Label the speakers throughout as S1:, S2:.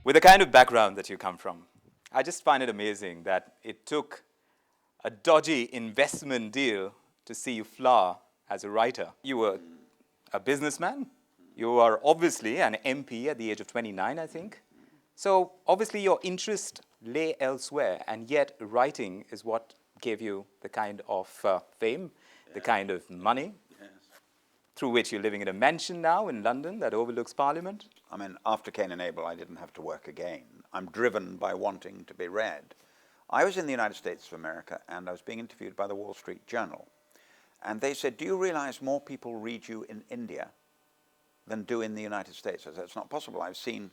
S1: With the kind of background that you come from, I just find it amazing that it took a dodgy investment deal to see you flower as a writer. You were a businessman. You are obviously an MP at the age of 29, I think. So obviously your interest lay elsewhere, and yet writing is what gave you the kind of fame, the kind of money, through which you're living in a mansion now in London that overlooks Parliament.
S2: I mean, after Cain and Abel, I didn't have to work again. I'm driven by wanting to be read. I was in the United States of America, and I was being interviewed by the Wall Street Journal. And they said, do you realize more people read you in India than do in the United States? I said, it's not possible. I've seen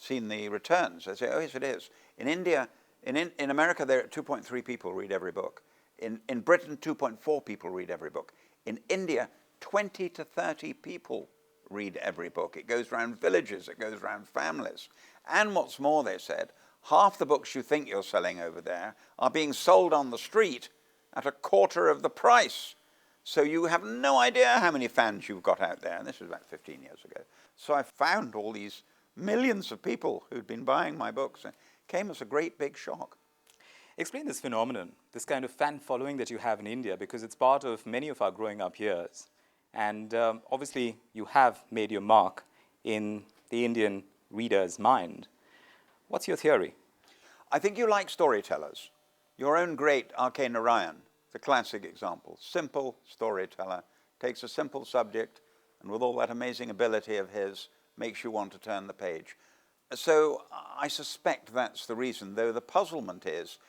S2: the returns. I say, oh, yes, it is. In India, in America, there are 2.3 people read every book. In Britain, 2.4 people read every book. In India, 20 to 30 people read every book. It goes around villages, it goes around families. And what's more, they said, half the books you think you're selling over there are being sold on the street at a quarter of the price. So you have no idea how many fans you've got out there. And this was about 15 years ago. So I found all these millions of people who'd been buying my books. It came as a great big shock.
S1: Explain this phenomenon, this kind of fan following that you have in India, because it's part of many of our growing up years. And obviously, you have made your mark in the Indian reader's mind. What's your theory?
S2: I think you like storytellers. Your own great R.K. Narayan, the classic example. Simple storyteller, takes a simple subject, and with all that amazing ability of his, makes you want to turn the page. So I suspect that's the reason, though the puzzlement is,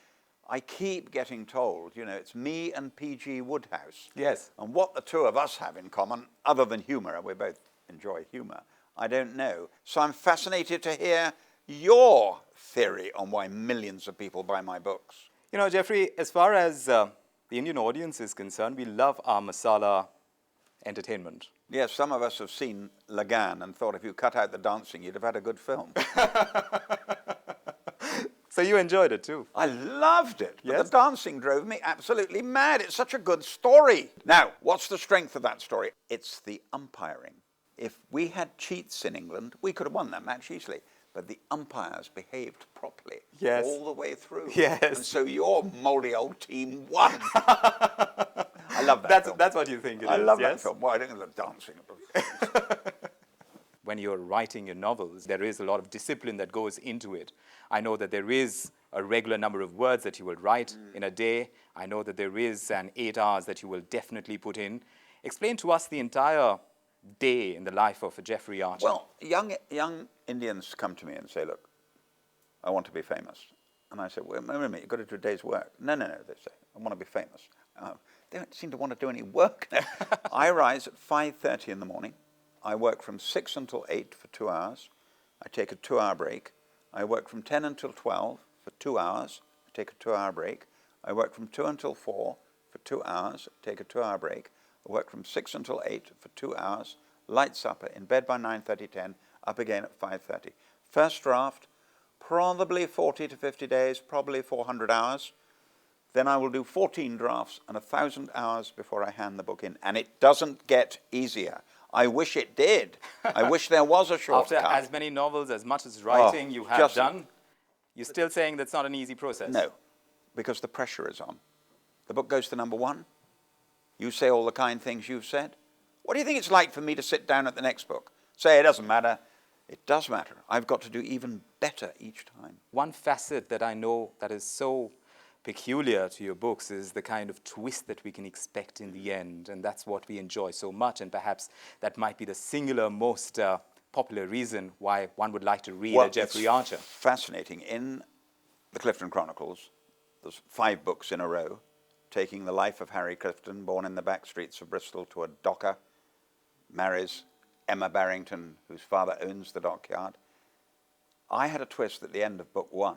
S2: I keep getting told, you know, it's me and P.G. Wodehouse.
S1: Yes.
S2: And what the two of us have in common, other than humor, and we both enjoy humor, I don't know. So I'm fascinated to hear your theory on why millions of people buy my books.
S1: You know, Jeffrey, as far as the Indian audience is concerned, we love our masala entertainment.
S2: Yes, some of us have seen Lagan and thought if you cut out the dancing, you'd have had a good film.
S1: So you enjoyed it too?
S2: I loved it.
S1: Yes?
S2: But the dancing drove me absolutely mad. It's such a good story. Now, what's the strength of that story? It's the umpiring. If we had cheats in England, we could have won that match easily. But the umpires behaved properly all the way through.
S1: Yes.
S2: And so your mouldy old team won. I love that film.
S1: That's what you think it is,
S2: I love
S1: yes?
S2: that film. Well, I don't love dancing.
S1: When you're writing your novels, there is a lot of discipline that goes into it. I know that there is a regular number of words that you will write in a day. I know that there is an 8 hours that you will definitely put in. Explain to us the entire day in the life of a Jeffrey Archer.
S2: Well, young Indians come to me and say, look, I want to be famous. And I say, wait a minute, you've got to do a day's work. No, they say, I want to be famous. They don't seem to want to do any work. I rise at 5:30 in the morning. I work from 6 until 8 for 2 hours. I take a 2-hour break. I work from 10 until 12 for 2 hours. I take a 2-hour break. I work from 2 until 4 for 2 hours. Take a 2-hour break. I work from 6 until 8 for 2 hours. Light supper, in bed by 9:30, 10, up again at 5:30. First draft, probably 40 to 50 days, probably 400 hours. Then I will do 14 drafts and 1,000 hours before I hand the book in. And it doesn't get easier. I wish it did. I wish there was a shortcut.
S1: After as many novels, as much as writing you have done, you're still saying that's not an easy process?
S2: No, because the pressure is on. The book goes to number 1. You say all the kind things you've said. What do you think it's like for me to sit down at the next book? Say it doesn't matter. It does matter. I've got to do even better each time.
S1: One facet that I know that is so peculiar to your books is the kind of twist that we can expect in the end, and that's what we enjoy so much, and perhaps that might be the singular most popular reason why one would like to read a Jeffrey Archer.
S2: Fascinating. In the Clifton Chronicles, there's 5 books in a row, taking the life of Harry Clifton, born in the back streets of Bristol to a docker, marries Emma Barrington, whose father owns the dockyard. I had a twist at the end of book 1,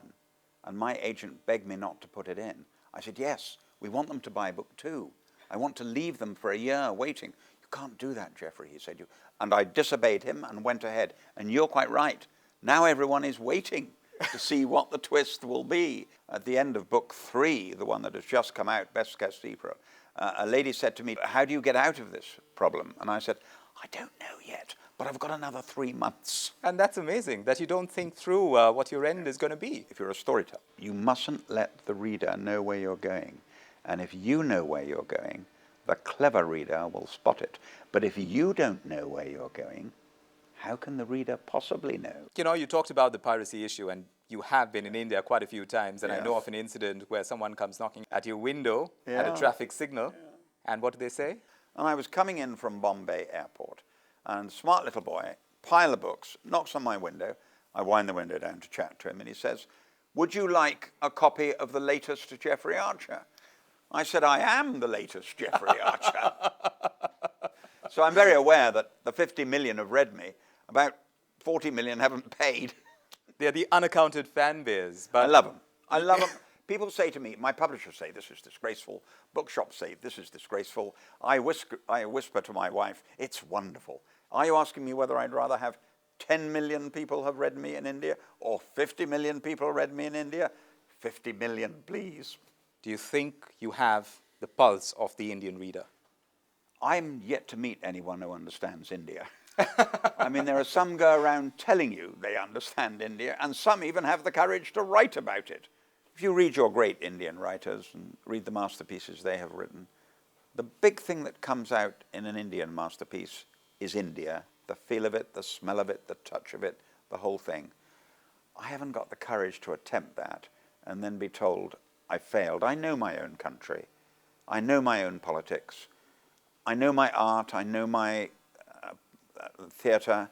S2: and my agent begged me not to put it in. I said, yes, we want them to buy book 2. I want to leave them for a year waiting. You can't do that, Jeffrey, he said. And I disobeyed him and went ahead. And you're quite right. Now everyone is waiting to see what the twist will be. At the end of book 3, the one that has just come out, Best Kept Secret, a lady said to me, how do you get out of this problem? And I said, I don't know yet, but I've got another 3 months.
S1: And that's amazing that you don't think through what your end is going to be.
S2: If you're a storyteller, you mustn't let the reader know where you're going. And if you know where you're going, the clever reader will spot it. But if you don't know where you're going, how can the reader possibly know?
S1: You know, you talked about the piracy issue, and you have been in India quite a few times, and I know
S2: Yes.
S1: of an incident where someone comes knocking at your window at
S2: Yeah.
S1: a traffic signal, and what do they say?
S2: And I was coming in from Bombay Airport, and smart little boy, pile of books, knocks on my window. I wind the window down to chat to him, and he says, "Would you like a copy of the latest Jeffrey Archer?" I said, "I am the latest Jeffrey Archer." So I'm very aware that the 50 million have read me, about 40 million haven't paid.
S1: They're the unaccounted fan base.
S2: I
S1: But
S2: love them. I love them. People say to me, my publishers say, this is disgraceful. Bookshops say, this is disgraceful. I whisper to my wife, it's wonderful. Are you asking me whether I'd rather have 10 million people have read me in India or 50 million people read me in India? 50 million, please.
S1: do you think you have the pulse of the Indian reader?
S2: I'm yet to meet anyone who understands India. I mean, there are some go around telling you they understand India, and some even have the courage to write about it. If you read your great Indian writers and read the masterpieces they have written, the big thing that comes out in an Indian masterpiece is India, the feel of it, the smell of it, the touch of it, the whole thing. I haven't got the courage to attempt that and then be told I failed. I know my own country. I know my own politics. I know my art. I know my theatre,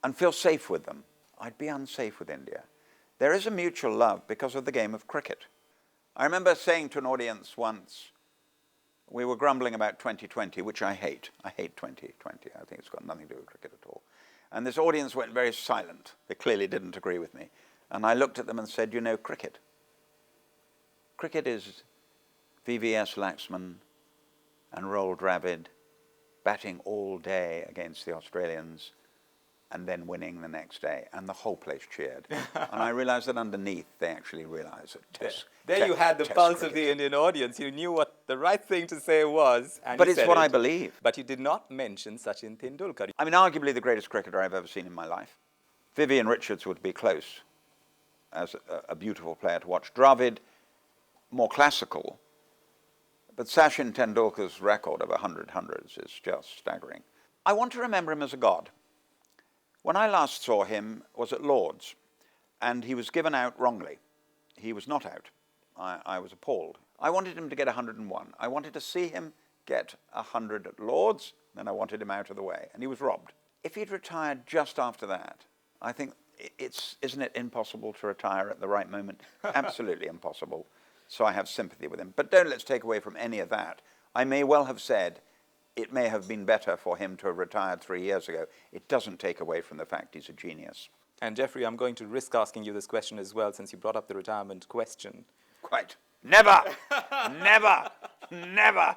S2: and feel safe with them. I'd be unsafe with India. There is a mutual love because of the game of cricket. I remember saying to an audience once, we were grumbling about 2020, which I hate. I hate 2020. I think it's got nothing to do with cricket at all. And this audience went very silent. They clearly didn't agree with me. And I looked at them and said, you know, cricket. Cricket is VVS Laxman and Roald Dravid batting all day against the Australians and then winning the next day, and the whole place cheered. And I realized that underneath they actually realized that
S1: There you had the
S2: Test
S1: pulse of
S2: cricket.
S1: the Indian audience. You knew what the right thing to say was, and
S2: But
S1: you
S2: it's
S1: said
S2: what
S1: it.
S2: I believe.
S1: But you did not mention Sachin Tendulkar.
S2: I mean, arguably the greatest cricketer I've ever seen in my life. Vivian Richards would be close as a beautiful player to watch. Dravid, more classical. But Sachin Tendulkar's record of 100 hundreds is just staggering. I want to remember him as a god. When I last saw him was at Lord's, and he was given out wrongly. He was not out. I was appalled. I wanted him to get 101. I wanted to see him get 100 at Lord's, then I wanted him out of the way, and he was robbed. If he'd retired just after that, I think isn't it impossible to retire at the right moment? Absolutely impossible. So I have sympathy with him. But don't let's take away from any of that. I may well have said it may have been better for him to have retired 3 years ago. It doesn't take away from the fact he's a genius.
S1: And Jeffrey, I'm going to risk asking you this question as well, since you brought up the retirement question.
S2: Quite. Never! Never! Never!